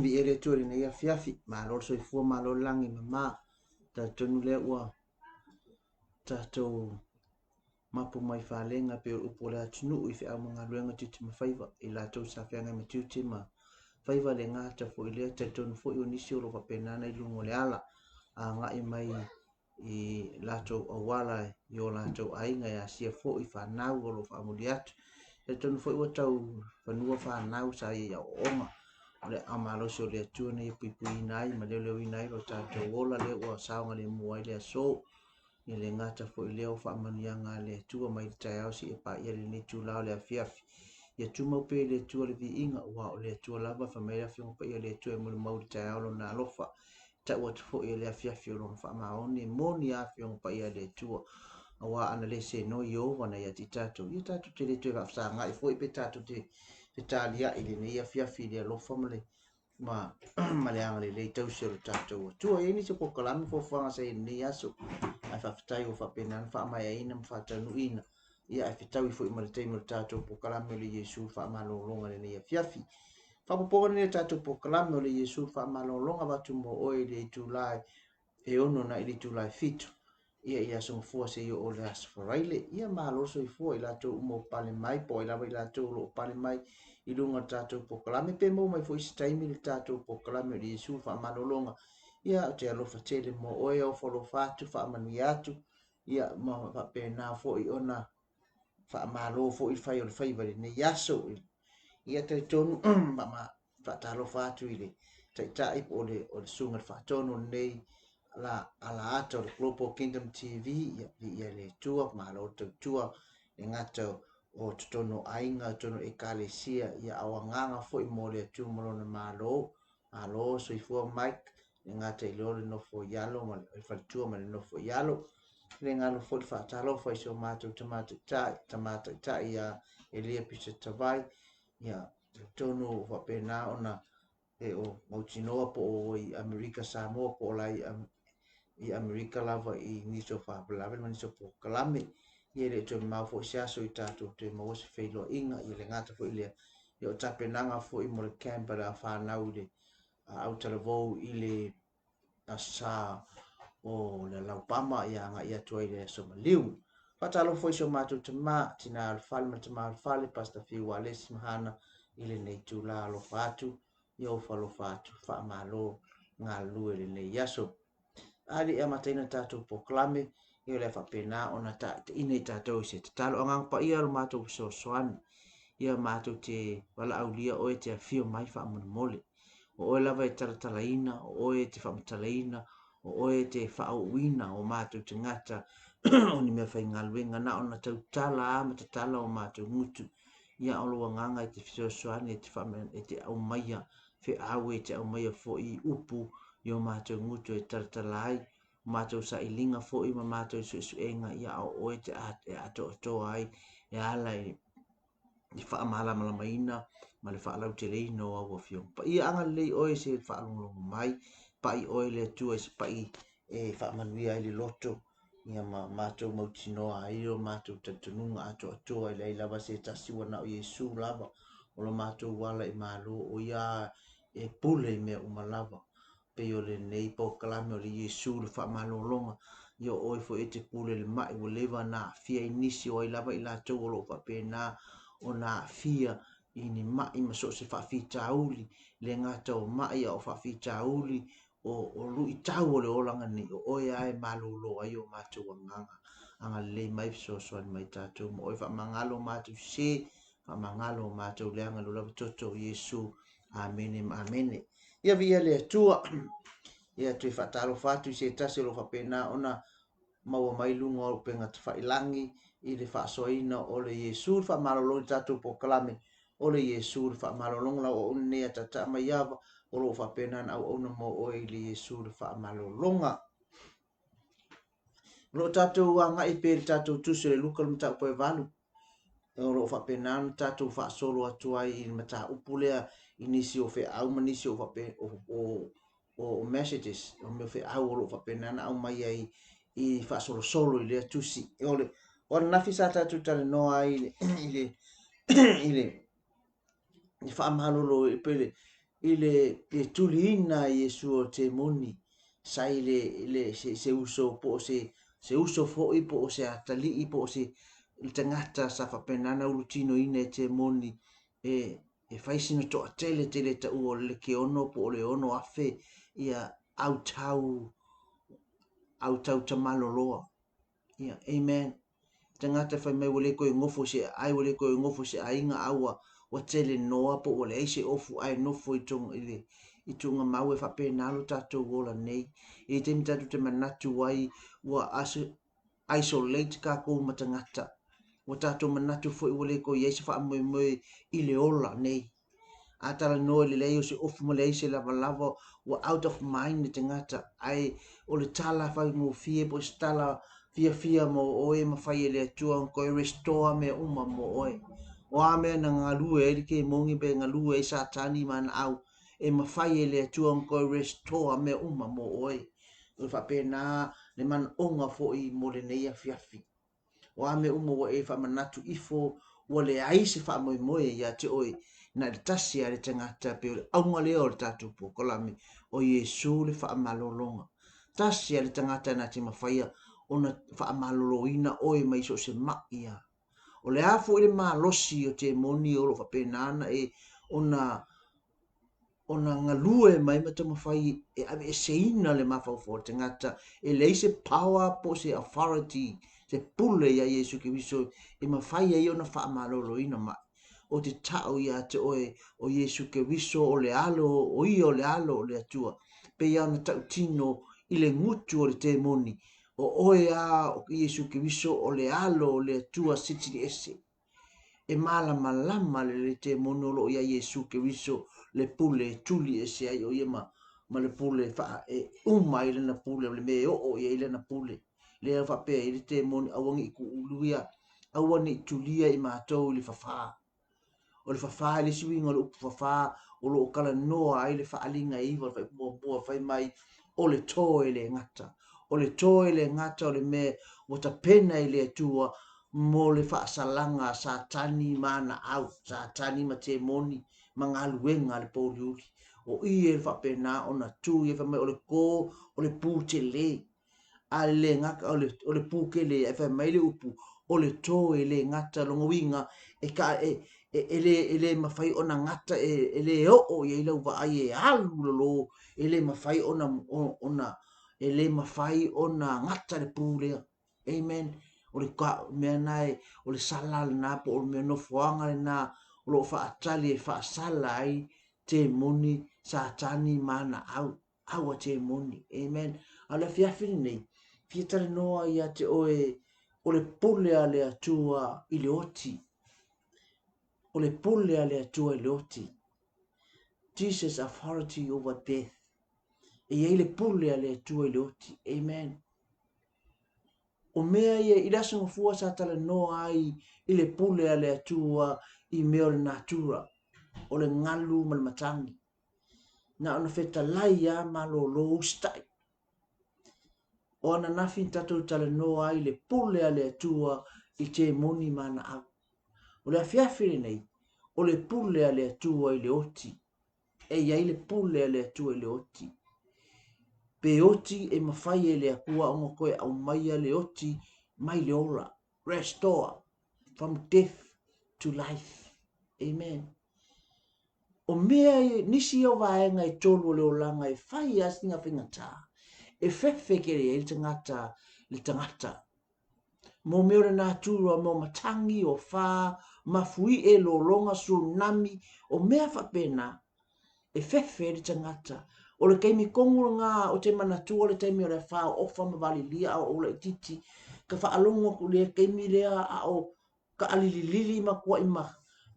vi ele tuari nei afiafi malo soifua malo langi mama tatonu le ua tatou mapu mai falenga pe upo le atunu i fe amanga luenga titi mafaiva i latou safeanga me titi ma faiva le ngata fo ile tatonu fo i onisi o lo fapenana i lungo le ala a ngai mai i latou awala i o latou ainga ya sia fo i whanau o lo whamuli atu tatonu fo i watau whanua whanau sa i a onga le amaloso le atua nei pui nai ma leo inai lo tatou ola le ua saonga le muai le aso i le ngata fo i leo whaamanianga le atua mai le tai au si e pa ia le ne tūlao le afiafi ia tumau pe le atua le vi inga ua o le atua lava whameira whionga pa ia le atua e mulu mau le tai au lo na alofa ta ua te fo i le afiafi o lo whaamaone moni a whionga pa ia le atua awa ana le se no i o wana ia ti tatou te le tue whafsa ngai fo i pe tatou te talia i le nei afiafi le alofa ma le ma maleanga le tau se o tatou tua e ni se po kalami fo whanga se nei aso ai whaftai o whapenan whaamai aina ma whatanu ina ia ai whitau i fo i maritei ma le tatou po kalami o le Iesu whaamalolonga le nei afiafi whapapoga ni le tatou po kalami o le Iesu whaamalolonga watu mo oe le tūlai e ono na i le tūlai fitu ia songa fua se i o le asfaraile ia maloso i fua i latou umo pale mai po i lawa i latou lo pale mai i lunga tatou po kalami pe mo mai fo i staimi le tatou po kalami o le Iesu whaamalolonga ia o te alofa tele mo oe o folo fatu whaamani atu ia ma whapena fo i ona whaamalo fo i whai o le whaivare ne yaso ia te tonu ma whaatalo fatu i le taitai o le sunga whaatono nei ala ata o le Global Kingdom TV ia le tua malo tua e ngata o tono ainga tono e kalesia ia awanganga fo i mo le atu malona malo alo so i fua Mike ngata i lore no fo yalo ma i falitua ma no fo yalo le ngalo fo fa talo fo so mato tamata ta ia elia pisa tavai ia tonu fa pena ona e o mochinoa po o i America Samoa po lai i America lava i niso fa blave ma niso po kalame ia le to ma fo sia so i tato te mo se feilo inga i le ngata fo ile yo tapenanga fo i mo le camp la fa naule au televou i le asa o le laupama ia nga ia toi le somaliu fatalo foi so matu tama tina alfal ma tama alfal pasta fi wale simhana ile nei tula lo fatu yo falo fatu fa malo ngalu ile nei yaso ali e matena tatu poklame yo le fa pena ona ta ine tatu se talo ngang pa ia lo matu so soan ia matu te wala aulia o te fio mai fa mole o lava e talatalaina o e te whamatalaina o e te whaauina o mātou te ngata o ni mea whai ngaluenga na o na tau tala a ma te tala o mātou ngutu ia o lua nganga e te whisosoane e te whamena e te au maia whi au e te au maia fo i upu i o mātou ngutu e talatalai mātou sa ilinga fo i ma mātou suenga ia o e te ato ai e ala i whaamala malamaina ma le whaalau te leino au a whiong. Pa ia anga lei oe se whaalonglongo mai, pa i oe le tua se pa i whaamanuia i le loto, ia ma mātou mautinoa ai o mātou tatununga ato atoa i lei lava se tasiwa na o Iesu lava, o la mātou wala i mālo o ia e pule mea umalava, pe o le nei po kalame o le Iesu le whaamalolonga, ia oe fo e te pule le mai o lewa na fia inisi o i lava i la tau o lo whapena, o na fia i ni mai ma so se whawhi tauli le ngata o mai o whawhi tauli o lui tau o le olanga ni o oe ai malolo ai o mātou anganga anga le mai so soan mai tātou mo oe whamangalo mātou se whamangalo mātou leanga lo lava toto Iesu amene amene ia via le tua ia tui whatalo whatu se tase lo whapena ona maua mai lunga o penga te whailangi i le whaasoina o le Iesu whaamalolo i tātou po kalame o le Iesu whaamalolonga o unea tata mai ava o lo whapena au ona mo o i le Iesu whaamalolonga. Lo tātou wanga i pere tātou tusu le luka le mta upo e valu o lo whapena tātou whaasolo atua i mata upulea i nisi o whi au manisi o whapena o messages o me whi au o lo whapena au mai ai i whaasolo solo i lea tusi o le o nafi sa tātou tale noa i le i whaamalolo i pere ile pe tulina Yesu o te moni sai le se uso po se uso fo i po se atali i po se il tangata sa fa penana ulutino ine te moni e faisino to tele ta u le ke ono po le ono afe ia au tau tamaloloa ia amen tangata fai mai wale koe ngofo se ai wale koe ngofo se ainga aua wa tele noa po wale eise ofu ai nofo i tunga maue fa pe nalo tatou wola nei e te mitatu te manatu wai wa isolate ka ko matangata wa tatou manatu fo i wale koe eise fa moe moe i le ola nei atala no le lei o se ofu mo le eise lava lava wa out of mind te ngata ai o le tala fai mo fie po se tala fia mo oe ma fai ele atua ko e restore me uma mo oe o ame na ngalue e ke mongi be ngalue e satani man au e ma fai ele atua ko e restore me uma mo oe o fa pe na le man onga fo i mo le nei afiafi o ame uma wa e fa manatu ifo wa le aise fa mo moe ya te oe na le tasi a le tangata pe o le aunga leo le tatu po kolami o Yesu le fa malolonga tasi a le tangata na te mawhaia ona fa maloloina oe mai so se maia o le afo ile malosi o te moni o lo fa penana e ona ngalue mai mata mawhai e ave e seina le mawhau te ngata e leise power po se authority se pule ya Yesu ki viso e mawhai e ona fa maloloina mai o te tau ia te oe o Yesu ke viso o le alo o i o le alo o le atua pe ia na tau tino i le ngutu o le te moni o oe a o Yesu ke viso o le alo o le atua siti di ese e malama le te monolo ia Yesu ke viso le pule tuli ese ai o ia ma le pule fa e uma i le na pule le me o ia i le na pule le fa pe i le te moni awangi ku uluia awangi tulia i mātou li fafa o le fafa le siwinga o le fafa o lo kala noa ai le faalinga i wa fa bua fai mai o le toe le ngata o le toe le ngata o le me o ta pena i le atua mo le faasalanga sa tani mana au sa tani ma te moni mangaluenga le poliuli o i e fa pena o na tu e fa mai o le ko o le pu te le a le ngaka o le pu ke le e fa mai le upu o le toe le ngata longo winga e ka ele mafai ona ngata ele o ye ile wa ai alu lo ele mafai ona ele mafai ona ngata le pule amen o le ka me nai o le sala na po o me no fuanga na o lo fa atali fa sala ai te moni sa tani mana au te moni amen ala fiafini nei fiatale noa ia te oe o le pule ale atua i le oti o le pule a le atua i le oti. Jesus authority over death. E iei le pule a le atua i le oti. Amen. O mea ia i rasa ngafua sa tala noa ai i le pule a le atua i mea le natura. O le ngalu malmatangi. Na ona feta lai a malo lo ustai. O ana nafi tatou tala noa ai le pule a le atua i te moni mana au. O le afiafiri nei. O le pule a le atua i le oti. E iai le pule le atua le oti. Pe oti e mawhai e le akua onga koe au maia le oti mai le ora. Restore from death to life. Amen. O mea nisi o vaenga e tolu le olanga e whai asinga whingata. E whewhe kere e le tangata. Mo meore nā tūrua mo matangi o whā, mafui e lo longa tsunami o mea whapena. E whewhe le tangata. O le keimi kongu ngā o te manatua le teimi o le whao ofa ma vali lia o ola i titi. Ka whaalonga ku le keimi lea a o ka alililili ma kua ima.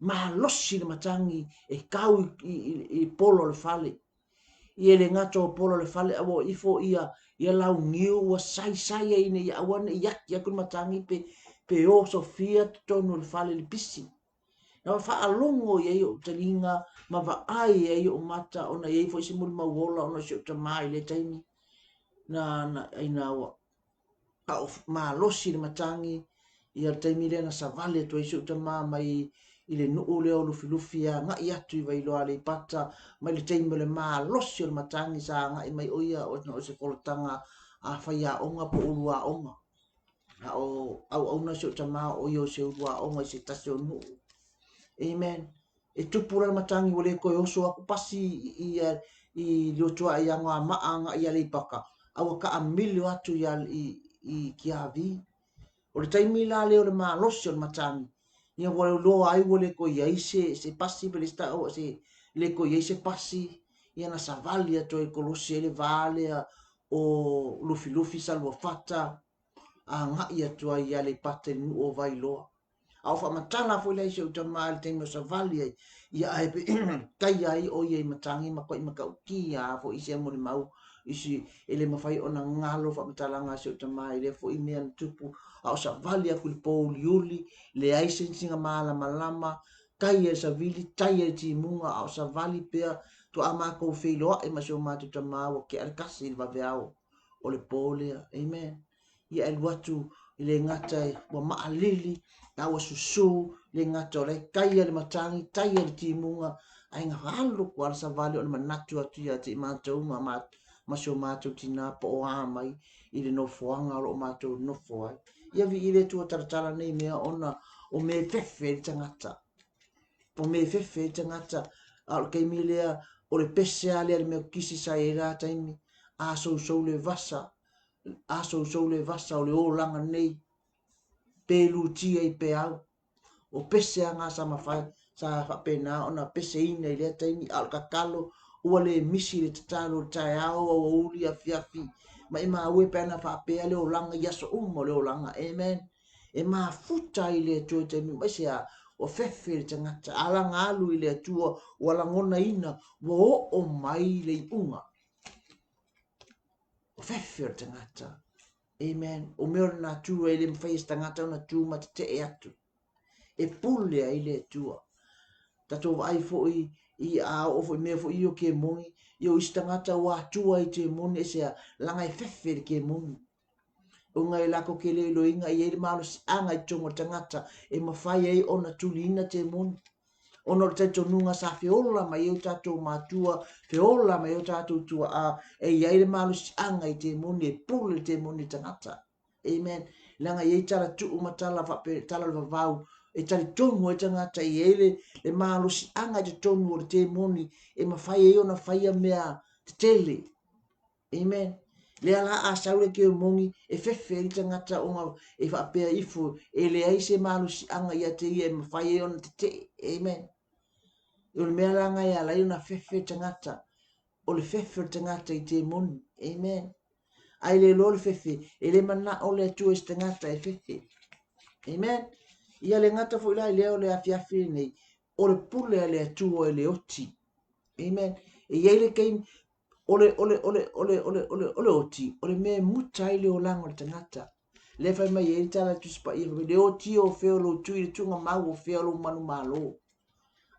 Ma losi le matangi e kau i polo le fale. I ele ngato o polo le fale awo ifo ia lau ngiu wa sai e ine ia awane i aki akun matangi pe o Sofia tonu le fale le pisi. Na whaalongo i o talinga ma va ai e o mata ona e fo isi muli mauola ona si o ta mai le taimi na ina wa ma losi le matangi i a taimi le na savale to isi o ta mai i le nuu leo lufi a ngai atu i wailoa le pata mai le teime le maa losi o le matangi sa ngai mai oia o se kolotanga a whaia onga po urua onga au na se o tama o yo se urua onga i se tase o nuu. Amen. E tupura le matangi wale koe oso aku pasi i lotua i anga maanga i ale paka au ka a milio atu i kiavi o le taimi la leo le maa losi o le matangi ia wale loa ai wale ko ia se pasi pe le sta o se le ko ia se pasi ia na savali ato e kolosi le vale o lufi salwa fata a nga ia tua ia le pate nu o vai loa au fa matala fo le se o tamal te mo savali ia ai pe kai ai o ia matangi ma ko i maka ki a fo i se mo le mau isi ele mafai ona ngalo fa matala nga se o tamai le fo i me an tupu au sa vali aku le poliuli le aise singa mala malama kai e sa vili tai e ti munga au sa vali pea to ama ko feilo e ma so matu tamawa ke al kasi va veao o le polea amen ia el watu le ngata wa maalili na wa susu le ngata le kai le matangi tai e ti munga ai nga halu kwa sa vali o manatu atu ya ti matu ma so matu tina po o amai i le no foanga o matu no foai ia vi ile tu taratara nei mea ona o me fefe tangata. O me fefe tangata al ke milea o le pese ale me kisi sa era taimi a so le vasa o le o langa nei pelu tia i pe au o pese anga sa mafai sa fa pena ona pese ina ile taimi al kakalo ua le misi le tatalo tai au o uli a fiafi ma ima ue pena fa pe ale o langa yaso le o langa amen e ma futa ile tu te mi ma sia o fefe le tangata ala ngalu ile tua wala ngona ina wo o mai le unga o fefe le tangata amen o me na tu ile mfai tangata na tu ma te e atu e pule ile tua tato vai fo i a o fo me fo i o ke mongi yo istangata wa tua i te moni e sea langa e fefe ke moni o ngai lako ke le loinga i ele malo anga i tongo tangata e mawhai ei ona tulina te moni ono te tonunga sa feola mai o tato matua feola mai o tato tua a e ele malo anga i te moni e pule te moni tangata amen langa i tala tu umatala fa pe tala vau e tali tonu e tangata i ele le malo anga i te tonu o te moni e mawhai ei ona whaia mea te tele amen le ala a saule ke mongi e fefe i tangata onga e fa pe ifu e le ai se malo anga ia te e mawhai ei ona te amen o le mea langa ia lai ona fefe tangata o le fefe tangata i te moni amen ai le lo le fefe e le mana o le tu e tangata e fefe amen ia le ngata fo ila le o le afiafi nei o le pule le tu o le oti amen e ia le kein ole oti ole me mutai le olango le tangata le fai mai e tala tu spa i le oti o feo lo tu i tunga mau o feo lo manu malo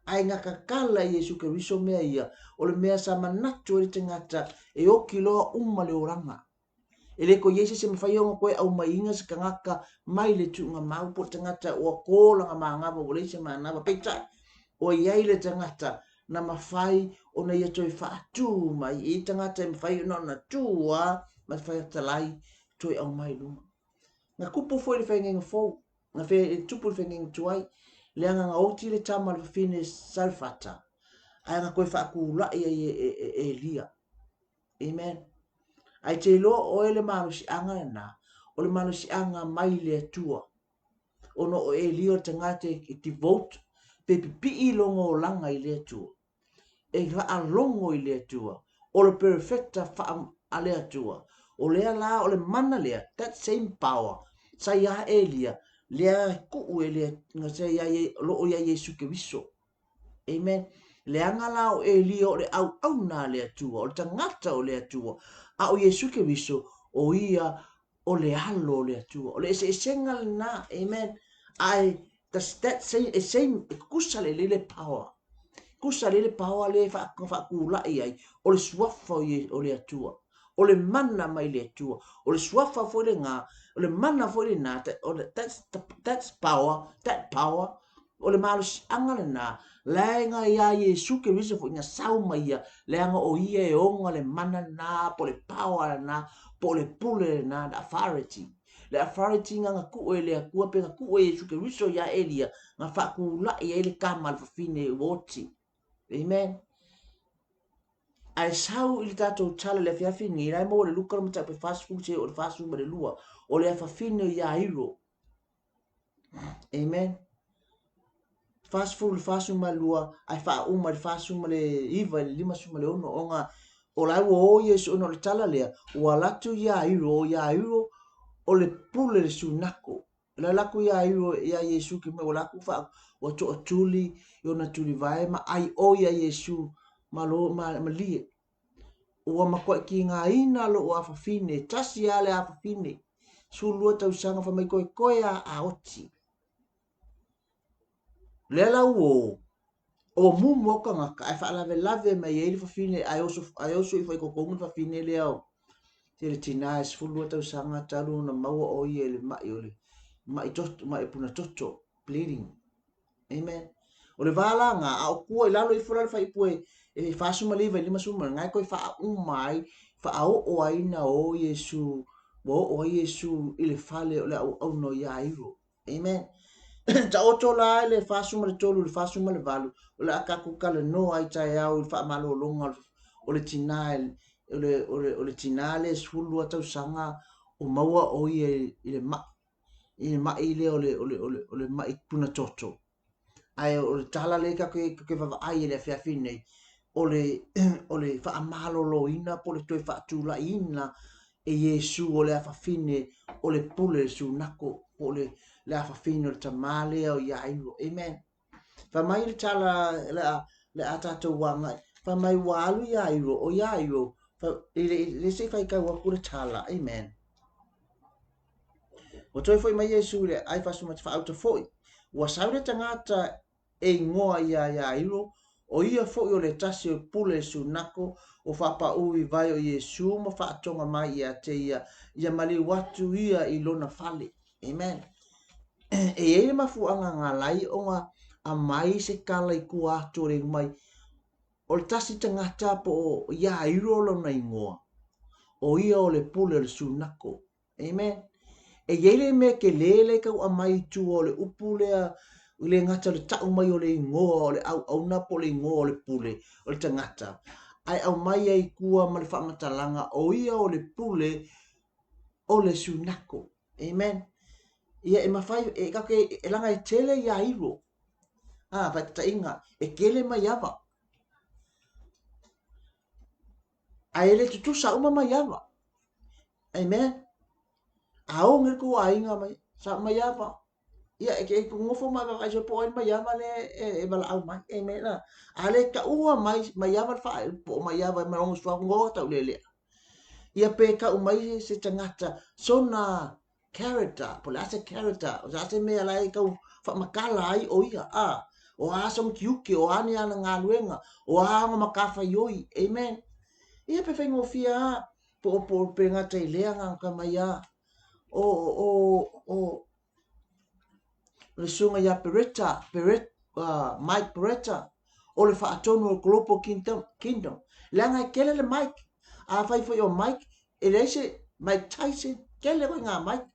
ai nga kakala i Yesu ke riso mea ia ole mea sa manatu le tangata e o kilo umma le oranga e le ko Yesu se mawhai onga koe au mai inga se kangaka mai le tunga mau po tangata o kola nga maangaba o le se maanaba peita o iai le tangata na mawhai o na ia toi whaatu mai i tangata e mawhai o na tua ma whai atalai toi au mai lunga. Nga kupu fwoi le whaingenga fau, nga whai e tupu le whaingenga tuai, le anga nga oti le tama le whawhine salfata, ai nga koe whaaku lai e lia. Amen. Ai te lo o ele manusi anga na, o le manusi anga mai le atua, o no o e lia tangata e ti vote, pe pi i longo o langa i le atua. E raa longo i le atua, o le perfecta wha ale atua, o lea la o le mana lea, that same power, sa ia elia, lea kuu e lea, nga sa ia loo ia Yesu ke viso. Amen. Le angala o elia o le au na le atua, o le tangata o le atua, a o Yesu ke viso, o ia o le alo le atua, o le ese esenga na, amen. Ai, that same, kusa le power. Kusa le pawa le fa kula ai o le swafa o le atua o le mana mai le atua o le swafa fo le nga o le mana fo le na that's power that power o le malo si anga le na laenga ia Yesu ke risa fo inga sau mai ia leanga o ia e onga le mana na po le power na po le pule na the authority le authority nga ku e le ku pe ku e Yesu ke risa ia elia nga fa ku la ia le kama le fine woti amen ai sau il tatou tala le fiafi ni rai mo le luka mo tape fast food se o le fast food le lua o le fa fine ia iro amen fast food malua ai fa uma le fast food le iva le lima suma le ono onga o la wo Yesu ono le tala le o la tu ia iro o le pule le sunako la la ku ia iro ia Yesu ki me o la ku fa o to tuli yo na tuli vai ma ai o ia Yesu malo ma lie o ma ko ki nga ina lo o afa fine tasi ale afa fine su lua tau sanga fa mai ko a oti le la wo o mu mo ka nga ka fa lave mai ele fa fine ai oso i fa ko ko fa fine le au te le tina es fu lua tau sanga talu na mau o i ele mai tot mai puna toto bleeding amen o le vala nga a o ku la lo i fora fa i pue e fa suma le lima suma ngai ko fa mai fa o ai na o Yesu o Yesu ile fale o le au no ya iro amen ta oto la le fasuma le tolu le fasuma le valu o le akaku kala no ai tai au fa malo longa o le tinal o le tinale sulu ata sanga o maua o ile ma ile o le ma puna toto ai o le tala le ka ke va ai le fa fine o le fa malo lo ina po le toi fa tu la ina e Yesu o le fa fine o le pule su nako o le afa fino le tamale o iairo amen fa mai le tala le atata wanga fa mai walu iairo o iairo fa le se fa ka wa ku le tala amen o toi foi mai Yesu le ai fa suma fa auto foi wa saure tangata e ngoa iairo o ia foi o le tasi o pule su nako o fa pa ui vai o Yesu mo fa tonga mai ia te ia mali watu ia i lona fale amen e ele mafuanga ngā lai o ngā a mai se kala i kua atore mai o le tasi tangata po o ia iro lo na ingoa o ia o le pule le sunako amen e ele me ke lele ka a mai tu o le upulea le ngata le tau mai o le ingoa o le au na po le ingoa o le pule o le tangata ai au mai ai kua ma le whamatalanga o ia o le pule o le sunako amen ia e mafai e ka ke e langa e tele ia iro fa ta inga e kele mai ava a ele tu sa uma mai ava amen a o ngir ku a inga mai sa mai ava ia e ke ngofo mai ka so po mai ava le e bala au mai amen na ale ka ua mai ava fa po mai ava mai ngos fa ngo ta lele ia pe ka umai se tangata sona character po la se character o sa se me ala ka fa makala ai o ia o asom kiuke o ani ana ngā luenga o anga makafa yoi amen ia pe fengo fia po pe ngata i lea ngā ka mai o le sunga ia Mike Peretta o le whaatono o Global Kingdom langa kele le Mike a fai foi o Mike e leise Mike Tyson kele ko ngā Mike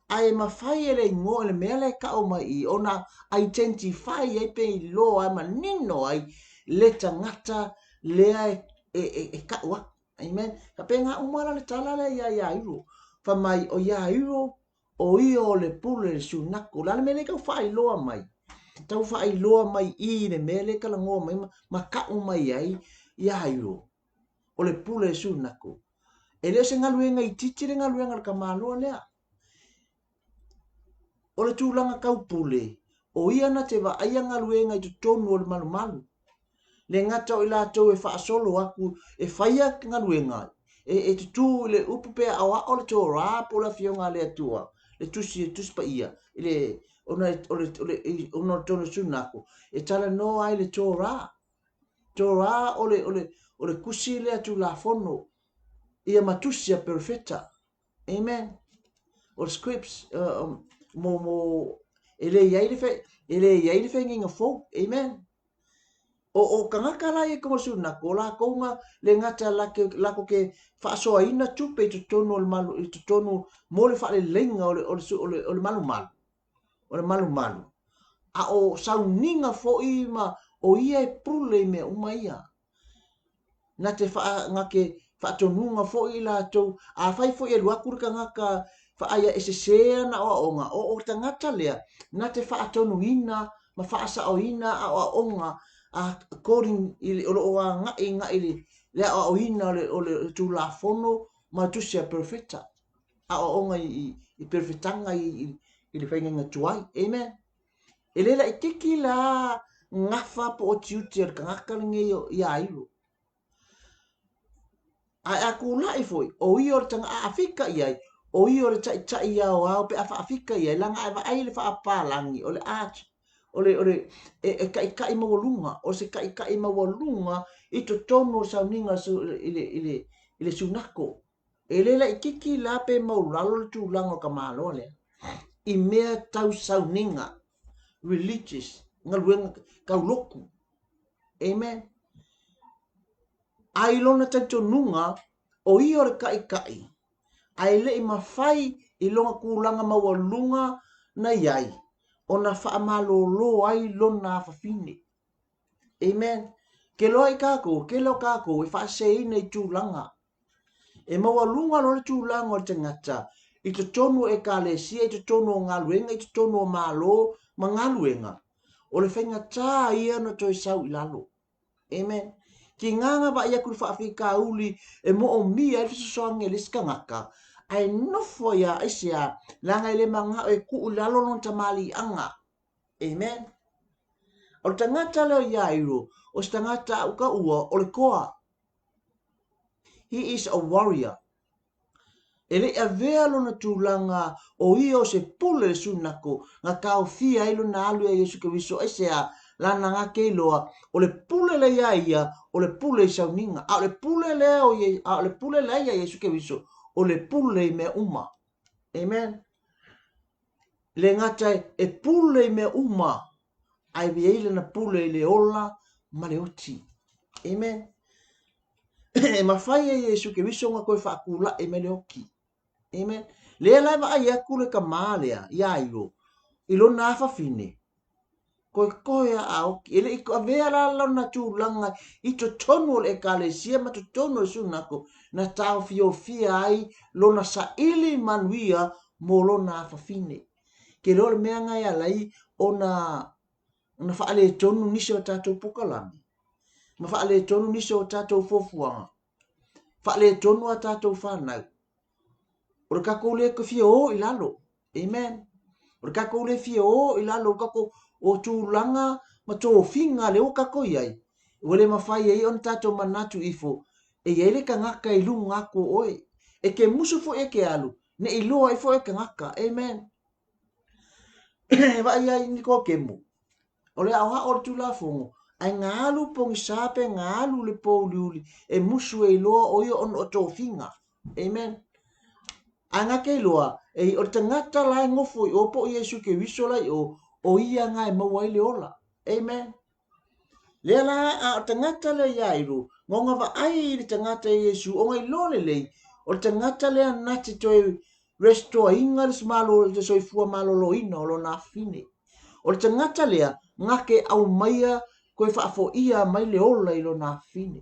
ai mawhai ele ngō le mea le ka o mai i ona identify e pe i lo ai manino ai le tangata lea e ka ua amen ka pe ngā umara le tala le ia iro fa mai o ia iro o io le pule le sunako la le mele ka whai loa mai tau whai loa mai i le mele ka la ngō mai ma ka o mai ai ia iro o le pule le sunako e le se ngaluenga i titire ngaluenga ka maloa lea o le tūlanga kaupule, o ia na te wa aia ngaluenga i tu tonu o le malu. Le ngata o i lātou e whaasolo aku, e whaia ngaluenga, e tu tū le upupea awa o le tō rā po la fionga le atua, le tusi pa ia, le ona tonu sunako, e tala no ai le tō rā o le kusi le atu la fono, ia matusia perfecta, amen, o le scripts, mo ele yai le fe nginga fo amen o kangaka la e ko su na ko la ko nga le ngata la ko ke fa so ina tupe to tono le malu to tono mo le fa le lenga o le malu malu a o sauninga fo i ma o ia e pule me umaia na te fa ngake fa tonunga fo i la to a fai fo e lua kur kangaka fa aya ese se na o tangata lea na te fa tonu ina ma fa sa o ina a onga according ili o nga ili le o ina le tu la fono ma tu sia perfecta a onga i perfectanga i le fainga nga tuai amen ele la ikiki la ngafa po o tiutir kangaka nge ya ilu a kula i foi o i o tanga afika iai o i o tai ia o au pe afika iai langa ai le fa palangi o le arch ole kai mawalunga o se kai mawalunga i to tono sauninga su ile sunako ele la ikiki la pe maulalo tu lango kamalo le i mea tau sauninga religious ngalwen kauloku amen ai lona tanto nunga o i o kai ai le i mafai i longa kulanga mawalunga na yai ona fa malolo ai lona fafine amen ke lo ai kako e fa sei nei tulanga e mawalunga lo tulanga o tangata i te tonu e kalesia i te tonu ngaluenga i te tonu malo mangaluenga o le fenga tā ia na toi sau ilalo amen ki nganga ba ia kurfa Afrika uli e mo o mia e fisoange le skangaka ai nofo ya isia langa ile manga e ku ulalo non tamali anga amen o tangata leo yairo o tangata uka ua o le koa he is a warrior ele avea lona tulanga o io se pule sunako nga kaofia ilo na alu ya Yesu Kristo isia lana nga keiloa o le pule le ia o le pule sauninga a le pule le o ye a le pule le ia Yesu Kristo o le pule me uma amen le ngata e pule me uma ai veile na pule le ola ma le oti amen e mafai e Yesu Kristo nga koe whaakula e me le oki amen le lai va ai akule ka malea ia ilo na fafine koe a oki ele i avea la na tūlanga i to tonu le ekalesia ma to tonu e sunako na tau fia ai lona sa ili manuia mo lona fafine ke lo le mea ngai alai ona faale tonu nisi o tatou pukalami ma faale tonu nisi o tatou fofuanga faale tonu a tatou whanau o le kako le ka fia o i lalo amen o le kako le fia o i lalo kako o tūlanga ma tō finga le o kako iai o le mawhai ei on tatou manatu ifo e iei le ka ngaka i lunga ko oe e ke musu fo e ke alu ne i loa i fo e ka ngaka amen wa ia ni ko kemu o le au ha o tula fongo ai ngalu pongi sape ngalu le pouliuli e musu e loa o io on o tō finga amen anga ke loa e o tangata lai ngofo i opo Yesu ke wiso lai o ia ngai mawai le ola amen le la a tangata le yairu ngonga va ai le tangata Yesu o ngai lole le o tangata le anati toi restore inga le smalo le soifua malo lo ina o lo na fine o tangata le ngake au maia koe whaafo ia mai le ola i lo na fine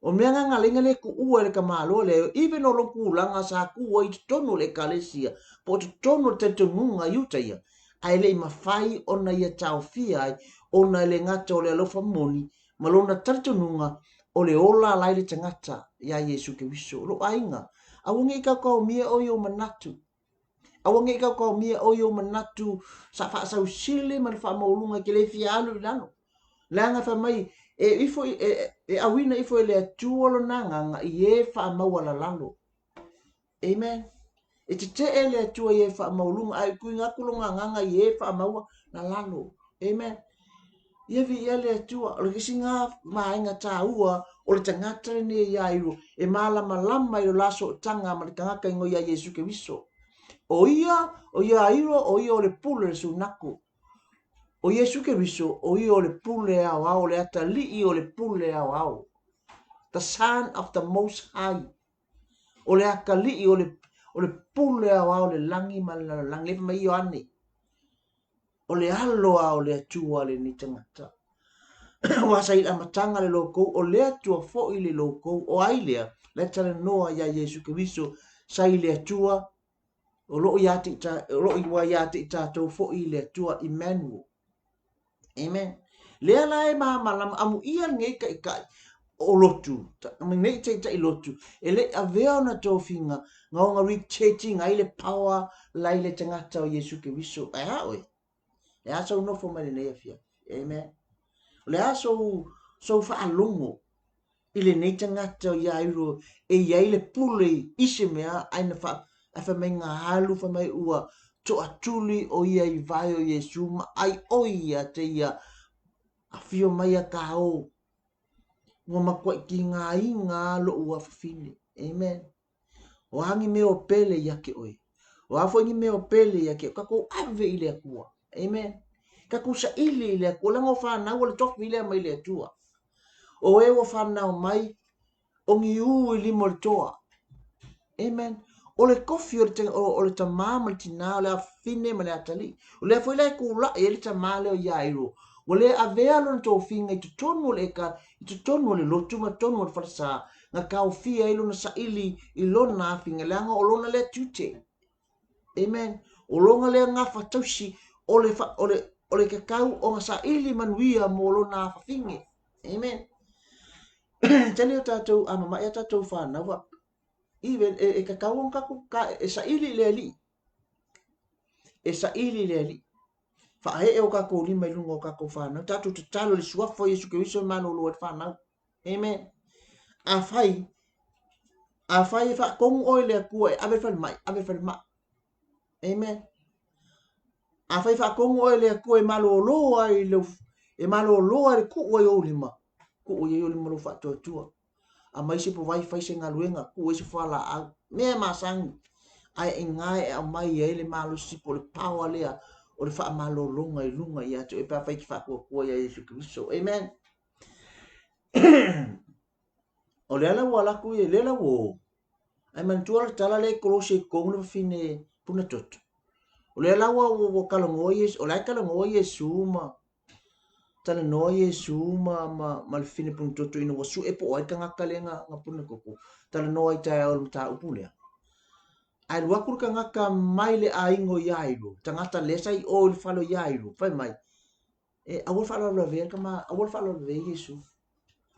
o mea nga ngalinga le ku ua le kamalo le even o lo kulanga sa kua i tonu le kalesia po tonu te tununga yutaia ai le mawhai ona ia tau fia ai ona le ngata o le alofa moni malona tartununga o le ola lai le tangata ia Yesu Kristo lo ainga awangi ika kau mia o yo manatu awangi ika kau mia o yo manatu sa fa sa usile man fa maulunga ke le fia alu lano langa fa mai e ifo e awina ifo le tuolo nanga i fa mawala lalo amen e te ele tua ye fa maulunga ai kuinga kulunga nganga ye fa mawa na lalo amen ye vi ele tua o kisinga mainga taua o le tangata ne ya iru e mala malama i laso tanga ma tanga ka ngo ya Yesu Kristo o ia iro o ia o le pule sunaku. O Yesu ke riso o ia o le pule au le ata li o le pule au. The Son of the Most High. O le aka li o le pule au le langi malala langi le mai ane. O le alo o le atua le ni tangata. Wasa ila matanga le loko o le atua fo i le loko o ailea le tala noa ya Yesu ke riso sa i le atua o lo yati ta lo i wa yati ta to fo i le atua Emmanuel. Amen. Le ala e malam amu ia ngai kai o lotu. Ngai te lotu. Ele avea na tō whinga. Ngā ngā rechechi ngai le power lai le tangata o Yesu ke riso. Ai haoe. E asa u nofo mai le nei afia. Amen. Le asa so whaalongo. Ile nei tangata o Iairo. E iai le pule ise mea aina wha mai ngā halu wha mai ua. To atuli o ia I vai o Yesu. Ma ai oia te ia. A fio mai a ka o. Ngā makua ki ngā I ngā lo ua whawhine. Amen. O hangi me o pele ia ke oi. O hafo ingi me o pele ia ke. Kako ave I le akua. Amen. Kako sa ili I le akua. Lango whanau o le tofu I le mai le atua. O e o whanau mai. O ngi uu I limo le toa. Amen. O le kofi o le tamā ma le tina o le awhine ma le atali. O le afo I le kula e le tamā le o Iairo. O le avea lona tō whinga I tutonu le eka, I tutonu le lotu ma tonu le whatasa, ngā kau fia I lona sa ili I lona whinga leanga o lona le tute. Amen. O lona le ngā whatausi o le kakau o ngā sa ili manuia mo lona whinge. Amen. Tele o tātou, a mama e tātou whānawa. Iwe e kakau o ngāku, e sa ili le ali. E sa ili le ali. Whae e o kako lima I lunga o kako whanau. Tātou te talo le suafo Yesu ke wiso mano loa te whanau. Amen. A whai e whakongu oi lea kua e awe whare mai. Amen. A whai whakongu oi lea kua e malo loa I leo. E malo loa I kuua I o lima. Kuua I o lima lo whatua tua. A mai se po vai whai se ngā luenga. Kuua se whala au. Mea masangi. Ai e ngai e a mai e le malo sipo le paua lea. O le wha malo longa I lunga I atu. E pa whai ki whakua kua ia Yesu Kristo. Amen. O le ala walaku I le ala wo. Ai mantua le tala le kolose kongu le fine puna toto. O le ala wo kalongo Yesu. O le kalongo Yesu ma. Tala no Yesu ma le fine puna toto ino wasu e po ai ka ngaka le ngā puna koko. Tala no ai tae au mta upulea. Ai wakur ka ngaka mai le aingo Iairo. Tangata lesa I o le falo Iairo. Fai mai. E awol falo la vea kama awol falo la vea Yesu.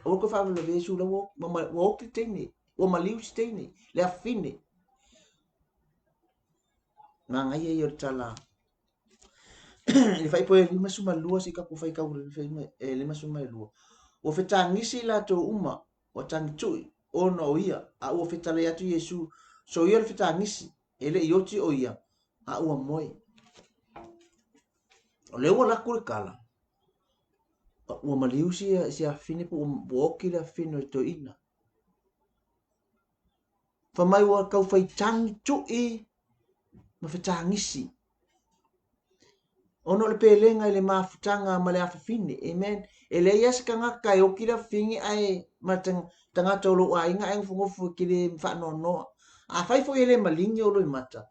Awol ko falo la vea Yesu la wo ki teine. Wo maliu si teine. Le afine. Nga ngai e yor tala. Ni fai po e lima suma lua si kapu fai kaure. E lima suma e lua. O fetangisi la to uma. O tangitui. O no o ia. A ua fetale atu Yesu. So ia le fetangisi. Ele ioti o ia. A ua moe. O leo la kule kala. Ua maliu si a fine po uoki la fine o to ina. Whamai ua kau fai tangi tui. Ma fetangisi. Ono le pelenga le mafutanga ma le afafine. Amen. Ele ias ka ngaka e oki la fingi ai. Ma tangata o lo a inga e ngongofu ki le whano noa. A fai fo ele malingi o lo I mata.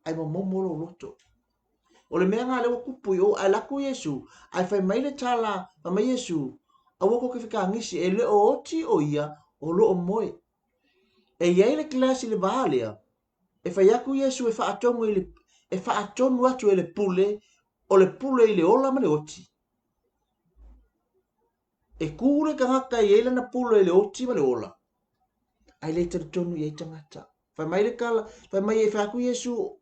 Ai momolo loto. O le mea ngā lewa kupu I o ai laku Yesu. Ai fai mai le tala ma Yesu. A wako ke whika ngisi e le o oti o ia o lo o moe. E iai le klasi le vālea. E fai aku Yesu e whaatongu I le e whaatonu atu e le pule. O le pule I le ola ma le oti. E kure ka ngaka I eila na pule I le oti ma le ola. Ai le tonu I tangata. Fai mai le kala. Fai mai e whaaku Yesu.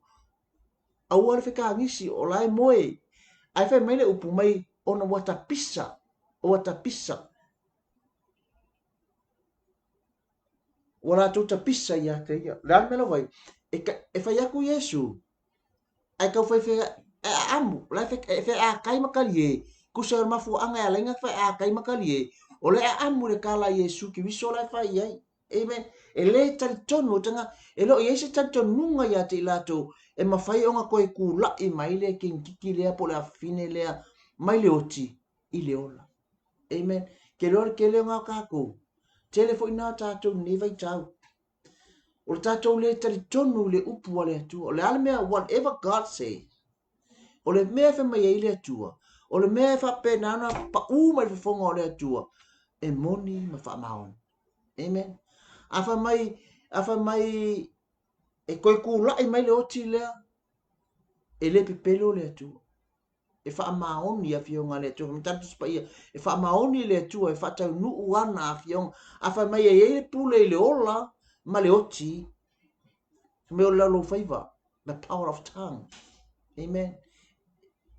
Aua le whika ngisi o lai moe. Ai fai mai le upu mai ona wata pisa. O wata pisa. Wala tuta pisa ia te ia. Lan melo vai. E fai aku Yesu. Ai kau fai amu. Lai fai a kai makali e. Kusa mafu anga ya lenga fai a kai makali e. O le amu le kala Yesu ki viso lai fai iai. Amen. E le tali tonu tanga e lo ye se tali tonu nga ya te lato e mafai o nga koe ku la i mai le kiki lea po le afine lea mai le oti i le ola. Amen. Ke le nga kako. Telefo ina tatou ne vai tau. O le tatou le tali tonu le upu le atua. O le ale mea whatever God say. O le mea fe mai e le atua. O le mea fa pe nana pa uma le fonga o le atua. E moni ma fa maon. Amen. Afa mai e koe ku lai mai le oti lea. E le pipelo le atua. E fa maoni a fionga le atua. Mtatu spa ia. E fa maoni le atua. E fa tau nuu wana a fionga. Afa mai e le pule le ola. Ma le oti. Me o lalo favor. The power of tongue. Amen.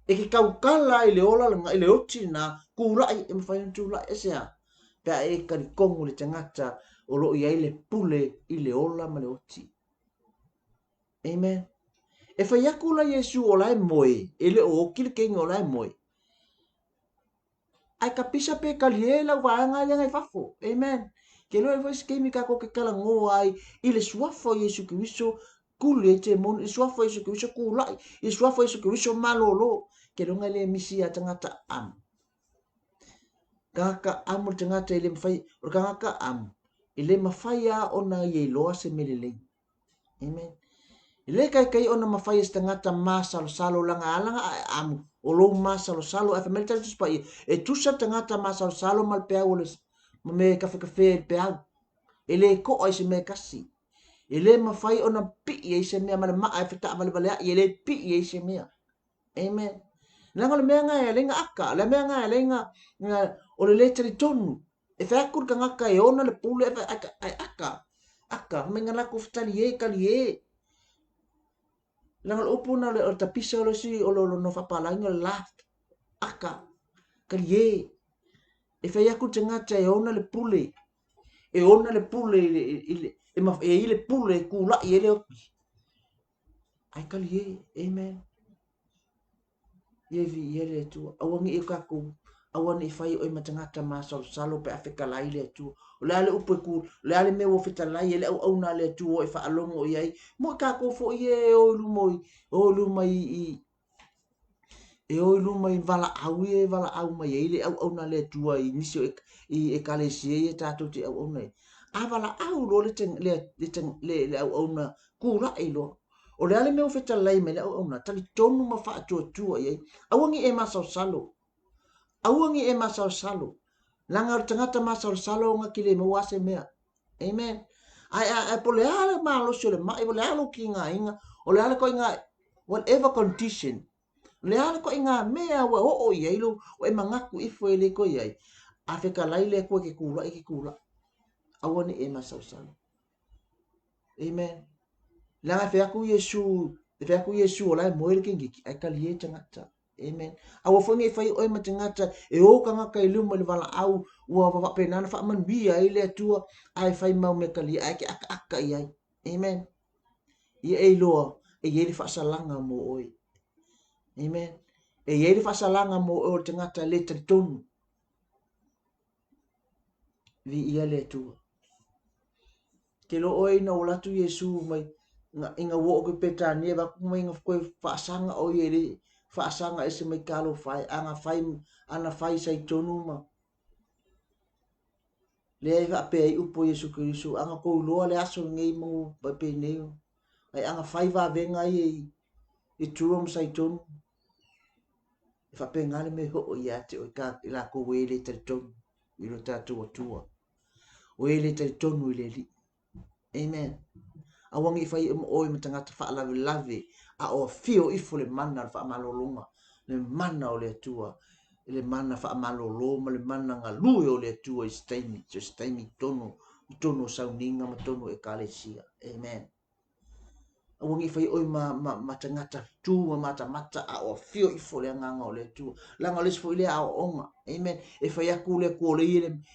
E ki kaukala i le ola i le oti na kulai e mwhainu tūlai e sea. Pea e kari kongu le tangata o lo i le pule i le ola ma le oti. Amen. E whaiakula Yesu o lai moe, e le o kile kengi o lai moe. Ai ka pisa pe kalie la waanga le ngai fafo. Amen. Ke lo e voice kemi ka ko ke kala ngo ai i le suafo Yesu Kristo kule te mon i suafo Yesu Kristo kulai i suafo Yesu Kristo malolo ke lo ngai le misi a tangata am. Kaka am o tangata i le mawhai o kaka am i le mawhai a ona i e loa se melelei. Amen. I le kai ona mawhai e tangata masalo salo langa alanga am o lo masalo salo e whamelita tu spai e tusa tangata masalo salo mal pea o le ma me kafe pea e le ko ai se me kasi e le mawhai ona pi e se mea male maa e whita vale vale e le pi e se mea. Amen. Langa le mea ngai lenga aka le mea ngai lenga o le tari tonu e whakur ka ngaka e ona le pule e aka me ngala ko fitali e kali e langa le upuna le o tapisa o le si o lo no whapalainga le laft aka kali e whaiaku te ngata e ona le pule e ona le pule e le pule kula i ele oki ai kali amen ye vi ele tu awangi e kaku awani e whai oi matangata masalo salo pe afeka lai le tu le ale upe ku le ale me wo fita lai ele au na le tu o e wha alongo i ai mo kako fo ye o lu mai e o lu mai vala au mai ele au na le tu ai nisio e kale si e tato te au nei a vala au lo le au na ku la e lo o le ale me wo fita lai me le au na tali tonu ma fa tu ai awangi e masalo salo awangi e masal salo langa tangata masal salo nga kile mo wase mea amen ai pole ale malo sole mai pole alo kinga inga o le ale ko inga whatever condition le ale ko inga mea wa o ye lo o e mangaku ifo ele ko ye afeka laile ko ke kula awani e masal salo amen langa fe aku yesu o lai moel kingi ai kalie tangata amen awa fongi fai oi matangata e o kanga kai luma le vala au ua wa pe nana fa man bia ile tua ai fai mau me kali ai ke aka ai amen ye e loa e ye fa salanga mo oi amen e ye fa salanga mo o tangata le tonu vi ia le tua ke lo oi na ola tu yesu mai inga wo ko petani ba ku mai ko fa sanga o ye faasanga ese mai kalo fai ana fai sai tonu ma le va pe upo Yesu Kristo anga ko loa le aso ngei mo ba pe neo ai anga fai va venga i tuom sai tonu fa pe ngale me ho ia te o ka la ko wele te tonu i lo tatu tua wele te tonu le li amen awangi fai o i matanga fa la lave a o fio i fole mana fa malolonga le mana o le tua le mana fa malolo ma le mana nga lu o le tua i staimi tono sauninga ma tono e kalesia amen awangi fai o ma tangata tu ma mata a o fio i fole nga o le tua la nga le fo ile a onga amen e fai aku le ko le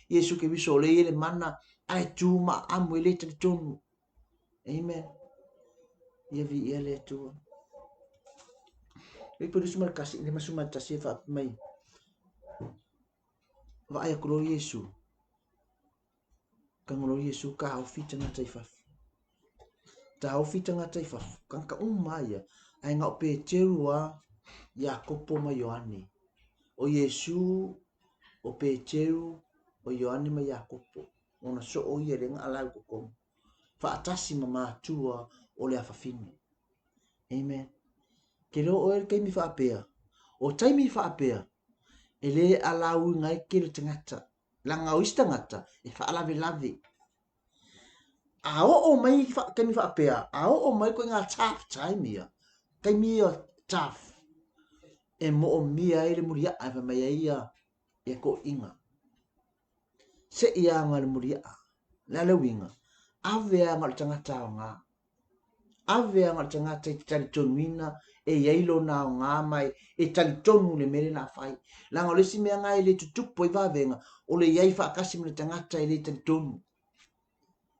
Yesu ke biso le mana ai tu ma amwele te tonu amen ia vi ia le tua e por isso marcasi le masuma tasi fa mai va ai ko Yesu Kangolo Yesu ka au fita ngata I fafu. Ta au fita ngata I fafu. Kanka umaya. Ai ngau Peteru a Yakopo ma Yohane. O Yesu o Peteru o Yohane ma Yakopo. Ona so o ia renga alau kokong. Faatasi ma matua o le afafine. Amen. Kero o el kaimi faapea. O taimi faapea. Ele alau ngai kere tangata. Langa o istangata. E faalave lave. Ao o mai kaimi faapea. Ao o mai ko ngā tough time ia. Kaimi o tough. E mo o mia ele muria ai fa mai ia. E ko inga. Se ia ngal muria. Lale winga. Ave ngal tangata o ngā. Ave ngal tangata I tali tonuina. E yailo na o ngā mai. E tali tonu le mere na fai. Langa o lesi mea ngai le tutupo I vavenga. O le iai whaakasi mele tangata I le tali tonu.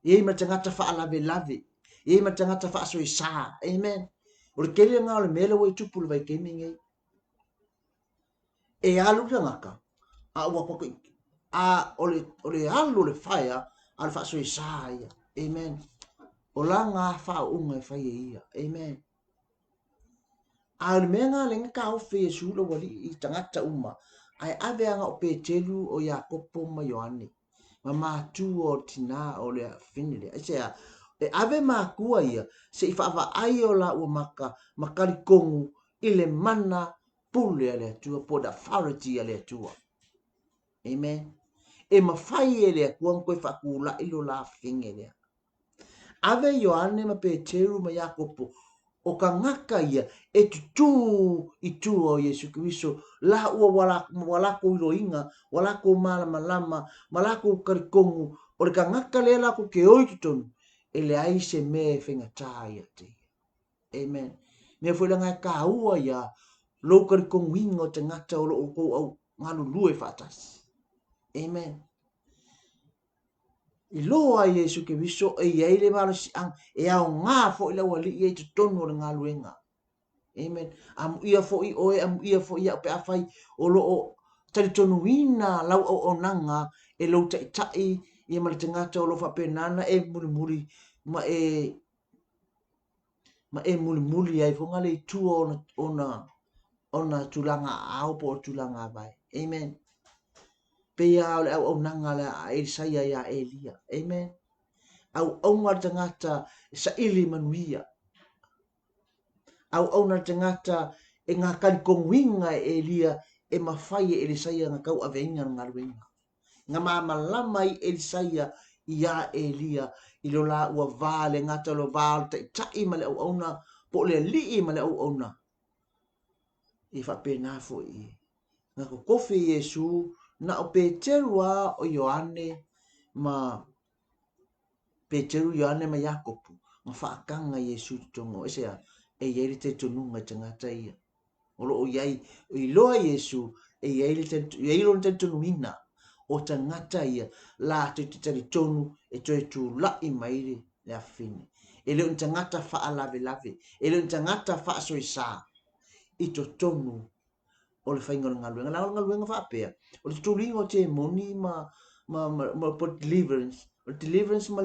Iei ma tangata whaalave lave. Iei ma tangata whaasoi saa. Amen. O le kele ngā o le mele wai tupu le vai kemi ngai. E alu tangaka. A ua pako. A ole alu le whaia. A le whaasoi saa ia. Amen. O la ngā wha unga e whaia ia. Amen. A le mea ngā lenga ka ofe e sula wali I tangata uma. Ai ave anga o Petelu o Yakopo ma Yohane. Ma mātu o tina o le finile. Aisea, e ave mākua ia, se I whaava ai o la ua makari kongu I le mana pule a le atua, po da authority a le atua. Amen. E mawhai e le akua koe whakula ilo la finge lea. Ave Yohane ma Petelu ma Yakopo, o ka ngaka ia, e tutu I tua o Yesu Kristo, la ua walako ilo inga, walako malama, malako karikongu, o le ka ngaka lea lako ke oi tutonu, e le aise me whenga tāia te. Amen. Mea whelanga ka ua ia, lo karikongu inga o te ngata o lo o kou au ngalu lue whaatasi. Amen. I loa Yesu Kristo e iei le maro si ang e au ngā fo I lau ali I e tutonu o le ngā luenga. Amen. Am ia fo I oe, am ia fo ia pe awhai o lo o taritonu ina lau o nanga e lau tai I mali tangata o lo whapenana e muri ma e muri ai fonga le tua ona tulanga au po tulanga vai. Amen. Pe ia o le au nanga le a Elisaya ia Elia. Amen. Au ngā tangata sa ili manuia. Au na tangata e ngā karikonguinga e Elia e mawhai e Elisaya ngā kau aveinga ngā ruenga. Ngā māmalama I Elisaya ia Elia I lo la ua vāle ngata lo vāle tai ma le au na po le lii ma le au na. I whapena fo I. Ngā ko kofi Yesu na o Peteru a o Yohane ma Peteru Yohane ma Yakopu. Ngā whaakanga Yesu tongo. Esea e ieri te tonunga tangata ia. O lo o iai I loa Yesu e ieri te tonumina o tangata ia la te tari tonu e toi tu lai mairi le afine. E leo tangata wha lave lave. E leo tangata wha soi sa. I to tonu o le whainga ngā luenga. La ngā luenga wha apea. O le turingo te moni ma po deliverance. O deliverance ma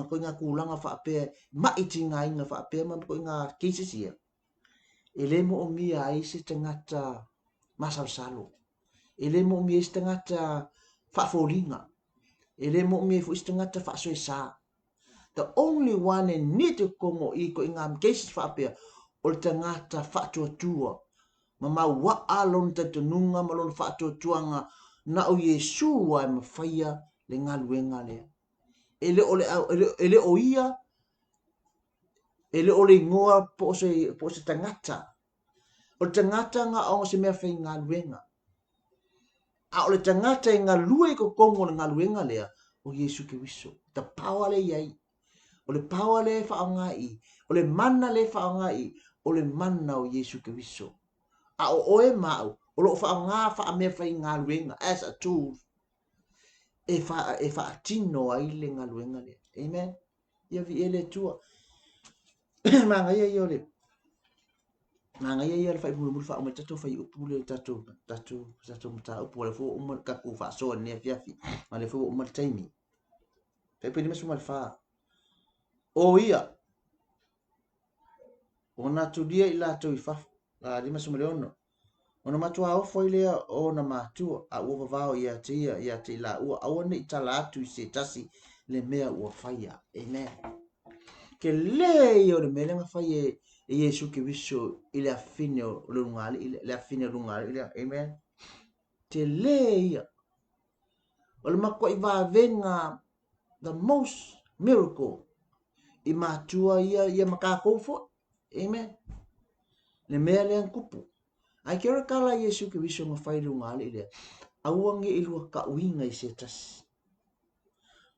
koe ngā kūlanga wha apea. Ma iti ngā inga wha apea ma koe ngā cases ia. E le mo o mia ai se tangata masalo. E le mo o mia se tangata whaaforinga. E le mo o mia se tangata whaasoi sa. The only one and need to kongo I ko ngā cases wha apea. O le tangata whaatuatua. Ma wa alon te tununga ma lon whaatuatuanga na o Yesu ai mawhaia le ngā luenga lea. Ele o ia, ele o le ngoa po se tangata. O le tangata ngā o se mea whai ngā luenga. A o le tangata ngā lue ko kongo le ngā luenga lea o Yesu Kristo. Ta power le iai. O le power le whaongai. O le mana le whaongai. O le mana o Yesu Kristo. A o oe mau. O lo whaonga wha mea whai ngā luenga. As a tool. E whaatino ai le ngā luenga lea. Amen. Ia vi ele tua. Manga ia i ole. nga ia le fai mulu fa o tatu fai upule tatu mata upule fo o ka ku fa so ne fiafi ma le fo o mal taimi pe pe ni mal fa o ia ona tu dia ila tu fa la di masu le ono ona matua o foi le ona matu a o vao ia te la o ona itala atu se tasi le mea o faia amen ke le o le mele nga fai e Yesu ke viso ile afine o lungali ile afine o lungali ile amen te le ia o le makwa i va venga the most miracle i matua ia makako fo amen le mea le kupu ai kera kala Yesu ke viso nga fai lungali ile awange ilua ka uinga i se tasi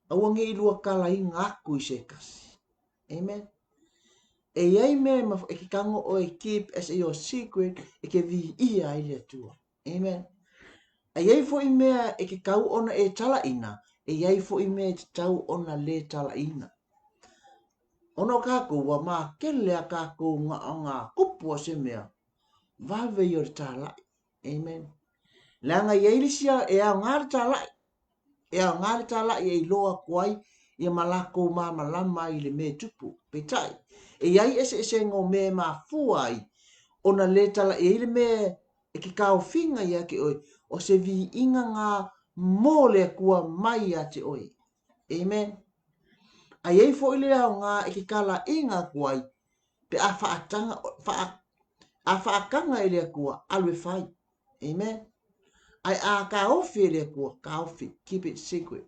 awange ilua kala inga aku i se kasi amen e ai me ma e ki kango o e keep as your secret e ke vi ia ile tua amen ai ai fo i mea e ke kau ona e tala ina e ai fo i mea te tau ona le tala ina ono kako wa ma kele a kako nga kupu o se mea valve yor tala amen langa i eilisia e a ngar tala e a ngar tala e loa kwai ia malako ma malama i le me tupu petai e ai ese ngo me ma fuai ona le tala e ile me e ki kao finga ia ke oi o se vi inga nga mole kua mai a te oi amen ai ei fo ile au nga e ki kala inga kuai pe a faatanga a faakanga ile kua alwe fai amen ai a ka ofi ile kua ka ofi keep it secret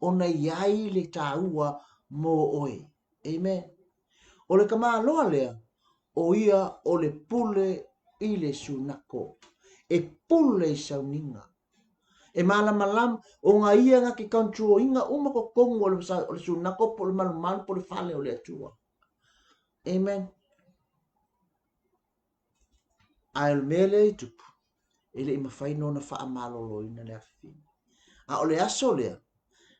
ona iai le taua mo oi amen o le kama loa lea o ia o le pule i le sunako e pule i sauninga e malam o nga ia nga ki control inga uma ko kongo o le sunako po le malumal po le fale o le atua amen ai mele i tupu ele i mawhai no na wha malolo ina le afi a o le aso lea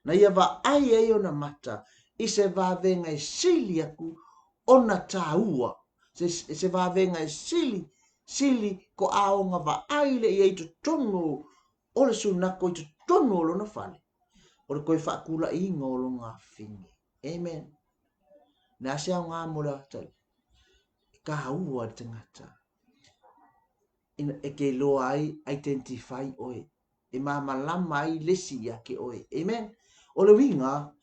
na ia va ai e o na mata i se va venga i sili aku ona taua se va venga i sili ko aonga va aile i eitu tonu o le sunako i tu tonu o lona fale o le koe whaakula i ngolo ngā whingi amen na se au ngā mora atai ka haua te ngata e ke loa ai identify oe e malama ai lesi ia ke oe amen o le winga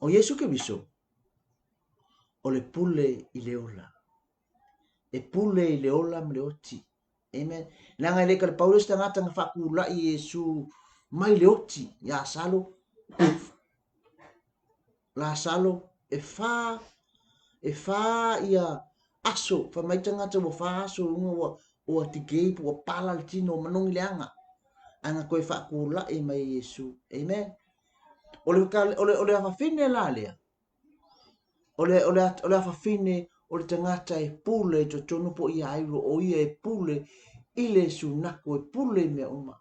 o Yesu ke viso o le pule i le ola e pule i le ola me le oti amen langa le ka Paulus tangata nga whakula i Yesu mai le oti ya salo la salo e fa ia aso fa mai tangata wo fa aso unga o atigei po pala le tino manong leanga anga koe whakula i mai Yesu amen o le afafine la lea o le afafine o le tangata e pule to tonu po ia airo o ia e pule i le sunako e pule mea uma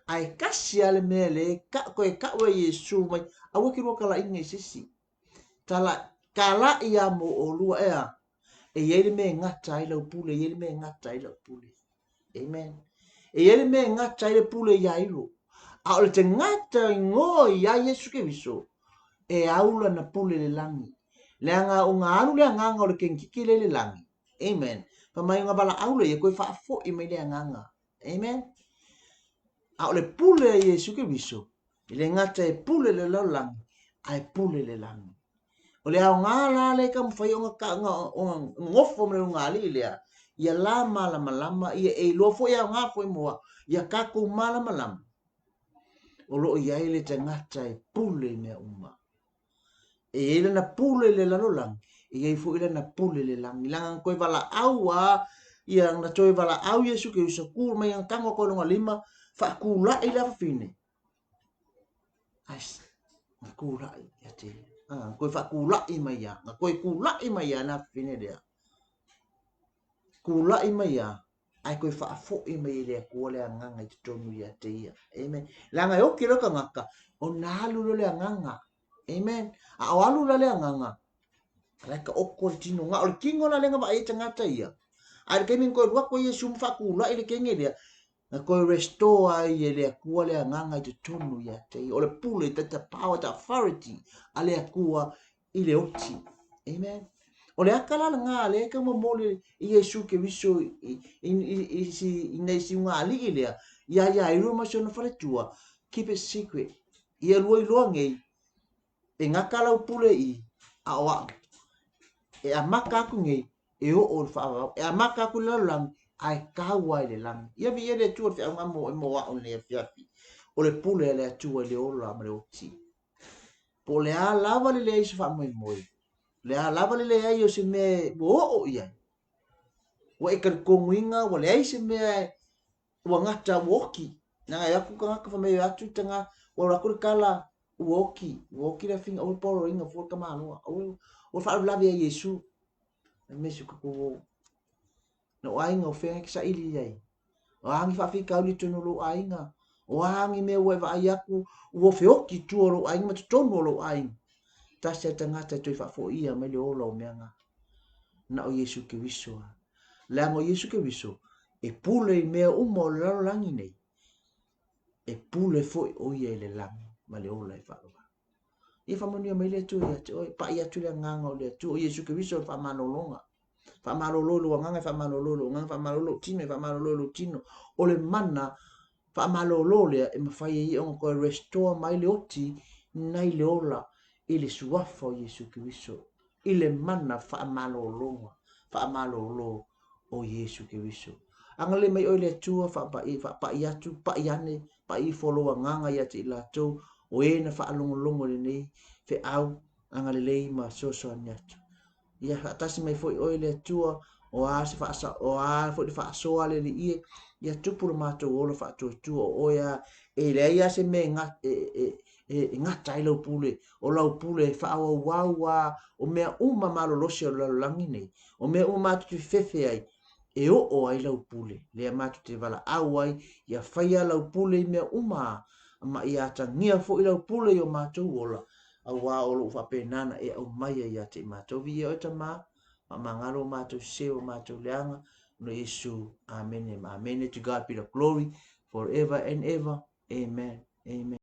ai kasi ale mea le koe kawe Yesu mai awa ki roka la inga i sisi tala kala ia mo o lua ea e yele me ngata i lau pule yele me ngata i lau pule amen e yele me ngata i le pule ia airo a o le te ngata i ngoi ia Yesu ke viso e aula na pule le langi le anga o ngā anu le anganga o le kenkiki le langi amen pa mai ngā bala aula ia koe whaafo i mai le anganga amen a o le pule a Yesu ke viso i le ngata e pule le lau langi a e pule le langi o le au ngā la le ka mwhai o ngofo me ngā li lea ia la malama ia e lofo ia ngā fo i moa ia kako malama o lo ia ele te ngata e pule mea uma e ele na pule le lalolang e ei fo ele na pule le lang ilang koe vala aua ia na toe vala au Yesu ke usa ku mai ang kango ko longa lima fa kula i la fine as kula ia te koe fa kula i mai ya na koe kula i mai ya na fine dia kula i mai ya ai koe fa fo i mai le ko le nganga i tonu ia te ia amen langa yo kilo ka ngaka o na lu le nganga amen a alu le nganga Ala ka oko tino nga o kingo la lenga ba e tangata ia. Ai ke min ko wa ko Yesu mfa ku la ile kenge dia. Na ko restore ai ele ku le nganga te tonu ya te o le pule te power the authority ale akua ile oti. Amen. O le akala nga le ka mo mole Yesu ke viso i si nei si nga ali ile ya i ruma so na fale tua. Keep it secret. Ia luai luange e ngakala pule i a wa e a maka ku nge e o fa e a maka ku la lang ai ka wa le lang ia vi ele tu fa mo wa on le fiafi o le pule le tu le o la ma le oti po le a lava le se fa mo le a lava le ai o se me o ia wa e ka konguinga wa le ai se me wa ngata woki na ya ku ka fa me atu tanga wa ra ku kala woki le finga o poro inga fo ka malo o fa la via Yesu me su ko no ainga o fenga sa ili ai o angi fa fika uli tonu lo ainga o angi me wa va yaku o feoki tu lo ainga ma tonu lo ainga ta se tangata tu fa fo ia me le o meanga na o Yesu ke wiso la mo Yesu ke wiso e pule me o mo lo langi nei e pule fo o ia le lang ma le o la fa e fa mo ni me le tu ia o pa ia tu le nganga o le tu o Yesu ke wiso fa manolonga fa malolo nganga fa malolo nganga fa malolo tino fa malolo tino o le mana fa malolo le e mafai i on ko restore mai le oti nai le ola ile suafa o Yesu Kristo ile mana fa malolo o Yesu Kristo angale mai o le tua fa pa ia tu pa iane pa i follow nganga ia ti la tu o e na fa longo le nei fe au angale le ma so nyatu ia atasi mai foi oile tua o a se fa sa o a foi fa so ale li ia tupu le mato o fa tu o ia e le ia se me nga nga tai lo pule o lo pule fa o wa o me uma malo lo se lo langi nei o me uma tu fefe ai e o ai lo pule le ma tu te vala ai ia faia lo pule me uma ma ia tangia foi lo pule o mato ola a wa o lo fa penana e o mai ia te mato vi o te ma mangalo mato se o mato leanga no Yesu amen amen to God be the glory forever and ever amen amen